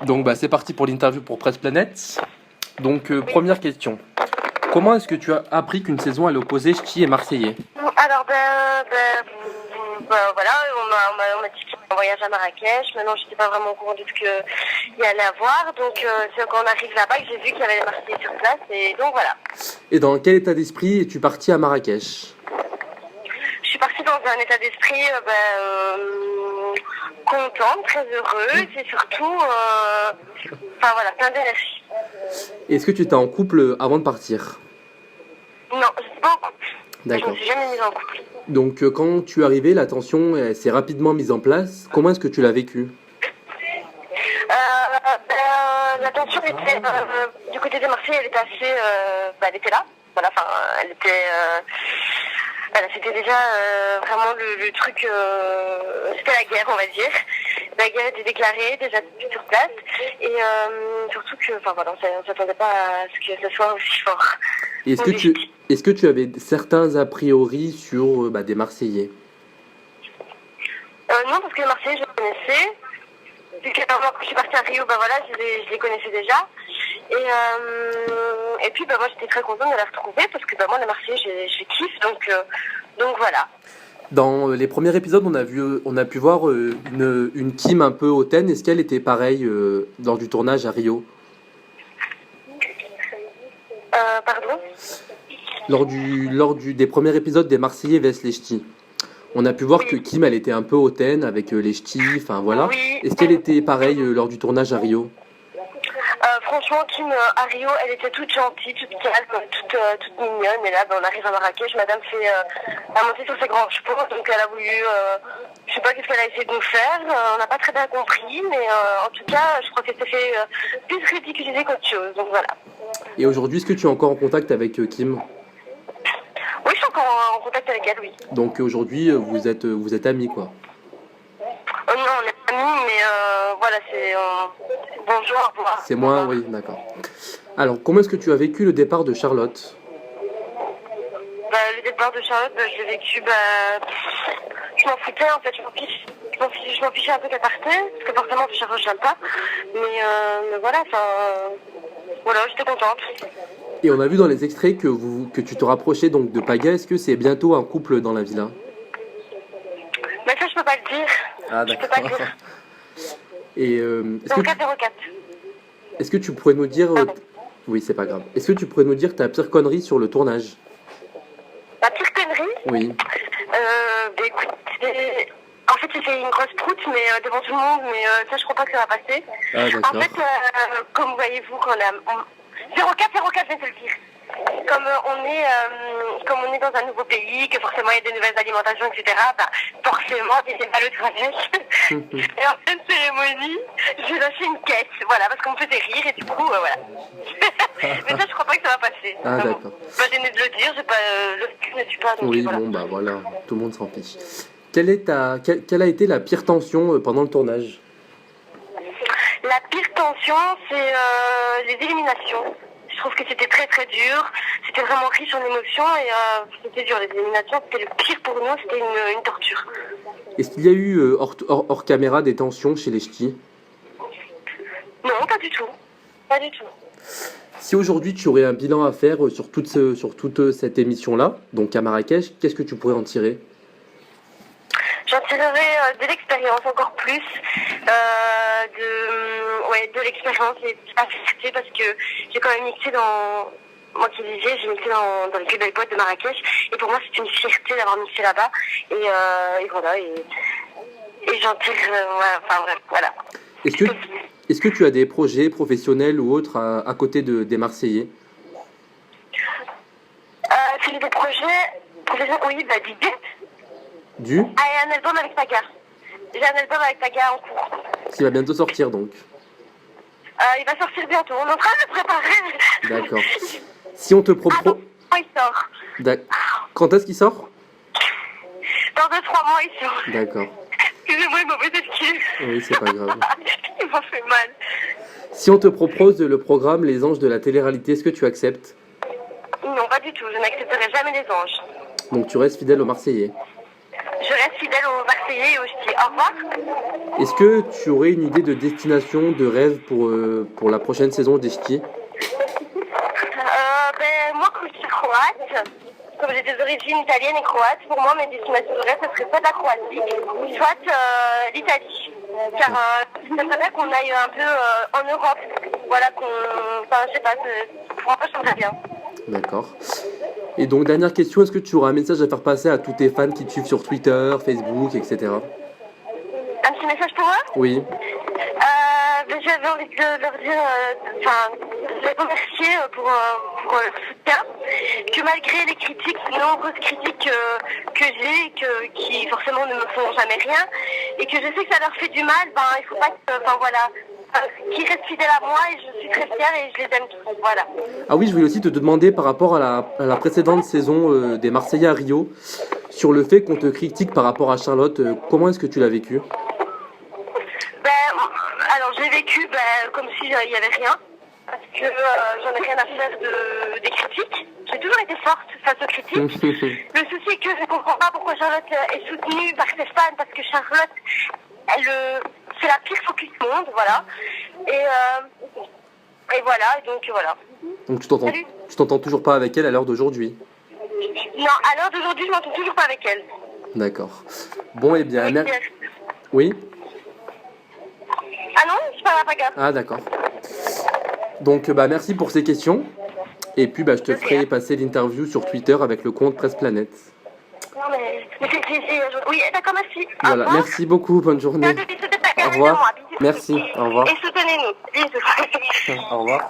Donc c'est parti pour l'interview pour Presse Planète. Donc Oui. première question. Comment est-ce que tu as appris qu'une saison allait opposer Ch'ti et Marseillais? Alors, voilà, on m'a dit qu'il y avait un voyage à Marrakech. Maintenant, je n'étais pas vraiment au courant de ce qu'il y allait avoir. Donc, c'est quand on arrive là-bas que j'ai vu qu'il y avait les Marseillais sur place. Et donc, voilà. Et dans quel état d'esprit es-tu parti à Marrakech? Je suis partie dans un état d'esprit contente, très heureuse et surtout, plein d'énergie. Est-ce que tu étais en couple avant de partir? Non, je ne suis pas en couple. Je ne D'accord. me suis jamais mise en couple. Donc quand tu es arrivé, la tension s'est rapidement mise en place. Comment est-ce que tu l'as vécu? La tension était du côté de Marseille, elle était assez, elle était là. Voilà, enfin, elle était, c'était déjà vraiment le truc, c'était la guerre, on va dire. La guerre était déclarée déjà sur place et surtout que, on s'attendait pas à ce que ce soit aussi fort. Est-ce que tu avais certains a priori sur des Marseillais? Non, parce que les Marseillais, je les connaissais. Vu que quand je suis partie à Rio, je les connaissais déjà. Et puis, moi, j'étais très contente de les retrouver parce que moi, les Marseillais, je les kiffe. Donc voilà. Dans les premiers épisodes, on a pu voir une Kim un peu hautaine. Est-ce qu'elle était pareille lors du tournage à Rio? Pardon? Des premiers épisodes des Marseillais vs les Ch'tis. On a pu voir Oui. que Kim, elle était un peu hautaine avec les Ch'tis, enfin voilà. Oui. Est-ce qu'elle était pareille lors du tournage à Rio? Franchement, Kim, à Rio, elle était toute gentille, toute calme, toute mignonne. Et là, on arrive à Marrakech, madame a monté sur ses grands chevaux, donc elle a voulu, je sais pas qu'est-ce qu'elle a essayé de nous faire, on n'a pas très bien compris, mais en tout cas, je crois qu'elle s'est fait plus ridiculiser qu'autre chose, donc voilà. Et aujourd'hui, est-ce que tu es encore en contact avec Kim? Oui, je suis encore en contact avec elle, oui. Donc aujourd'hui, vous êtes amis, quoi. Non, on est amis, mais c'est bonjour, au revoir. C'est moi, oui, d'accord. Alors, comment est-ce que tu as vécu le départ de Charlotte? Le départ de Charlotte, je l'ai vécu, je m'en foutais en fait, je m'en fichais un peu qu'elle partait, parce que forcément Charlotte je l'aime pas, mais voilà, j'étais contente. Et on a vu dans les extraits que tu te rapprochais donc de Paga. Est-ce que c'est bientôt un couple dans la villa? Mais ça je peux pas le dire. Ah Je peux pas le d'accord. dire. Et 0404. est-ce que tu pourrais nous dire... Pardon. Oui, c'est pas grave. Est-ce que tu pourrais nous dire ta pire connerie sur le tournage? La pire connerie, Oui. écoute, en fait j'ai fait une grosse proute mais devant tout le monde, mais ça je crois pas que ça va passer. Ah d'accord. En fait, comme voyez-vous, quand on a 0404, je vais te le dire. Comme on est dans un nouveau pays, que forcément il y a des nouvelles alimentations, etc., forcément, c'est pas le travail. Et en pleine cérémonie, j'ai lâché une caisse, voilà, parce qu'on me faisait rire, et du coup, voilà. Mais ça, je crois pas que ça va passer. Ah vraiment. d'accord. Pas gêné de le dire, le cul ne tue pas, donc Oui, voilà. bon voilà, tout le monde s'en fiche. Quelle a été la pire tension pendant le tournage? La pire tension, c'est les éliminations. Je trouve que c'était très très dur. C'était vraiment riche en émotions et c'était dur. Les éliminations, c'était le pire pour nous. C'était une torture. Est-ce qu'il y a eu hors caméra des tensions chez les Ch'tis? Non, pas du tout. Pas du tout. Si aujourd'hui tu aurais un bilan à faire sur toute cette émission-là, donc à Marrakech, qu'est-ce que tu pourrais en tirer? J'en tirerai de l'expérience encore plus, de l'expérience et de la fierté parce que j'ai quand même mixé moi qui disais, j'ai mixé dans les plus belles boîtes de Marrakech et pour moi c'est une fierté d'avoir mixé là-bas et voilà et j'en tire, voilà. Est-ce que tu as des projets professionnels ou autres à côté des Marseillais? C'est des projets professionnels, oui, d'idées. Du Ah, et un album avec Paga. J'ai un album avec Paga en cours. Qui va bientôt sortir donc. Il va sortir bientôt. On est en train de le préparer. D'accord. Si on te propose... Quand il sort. Quand est-ce qu'il sort? Dans 2-3 mois, il sort. D'accord. Excusez-moi, il m'a fait excuse. Oui, c'est pas grave. Il m'a fait mal. Si on te propose le programme Les Anges de la télé-réalité, est-ce que tu acceptes? Non, pas du tout. Je n'accepterai jamais les anges. Donc tu restes fidèle aux Marseillais. je reste fidèle aux Marseillais et aux Ch'tis. Au revoir. Est-ce que tu aurais une idée de destination, de rêve pour la prochaine saison des Ch'tis? Moi, comme je suis croate, comme j'ai des origines italiennes et croates, pour moi, mes destinations de rêve, ce serait soit la Croatie, soit l'Italie. Car ça serait bien qu'on aille un peu en Europe. Voilà, enfin, je sais pas, pour moi, ça me bien. D'accord. Et donc, dernière question, est-ce que tu auras un message à faire passer à tous tes fans qui te suivent sur Twitter, Facebook, etc. Un petit message pour eux? Oui. J'avais envie de leur dire, de les remercier pour le soutien, que malgré les critiques, les nombreuses critiques que j'ai, qui forcément ne me font jamais rien, et que je sais que ça leur fait du mal, il faut pas qu'ils restent fidèles à moi, et je suis très fière et je les aime tous, voilà. Ah oui, je voulais aussi te demander par rapport à la précédente saison des Marseillais à Rio, sur le fait qu'on te critique par rapport à Charlotte, comment est-ce que tu l'as vécu? Alors j'ai vécu comme s'il n'y avait rien, parce que j'en ai rien à faire des critiques. J'ai toujours été forte face aux critiques. Le souci est que je ne comprends pas pourquoi Charlotte est soutenue par ses fans, parce que Charlotte, c'est la pire focus du monde, voilà. Et voilà, donc voilà. Donc tu t'entends toujours pas avec elle à l'heure d'aujourd'hui? Non, à l'heure d'aujourd'hui, je m'entends toujours pas avec elle. D'accord. Bon, eh bien, Oui. Oui. Ah non, je parle à Paga. Ah d'accord. Donc merci pour ces questions. Et puis je te ferai passer l'interview sur Twitter avec le compte Presse Planète. Non mais oui, d'accord, merci. Voilà, merci beaucoup, bonne journée. Au revoir. Merci, au revoir. Et soutenez-nous. Bisous. Au revoir.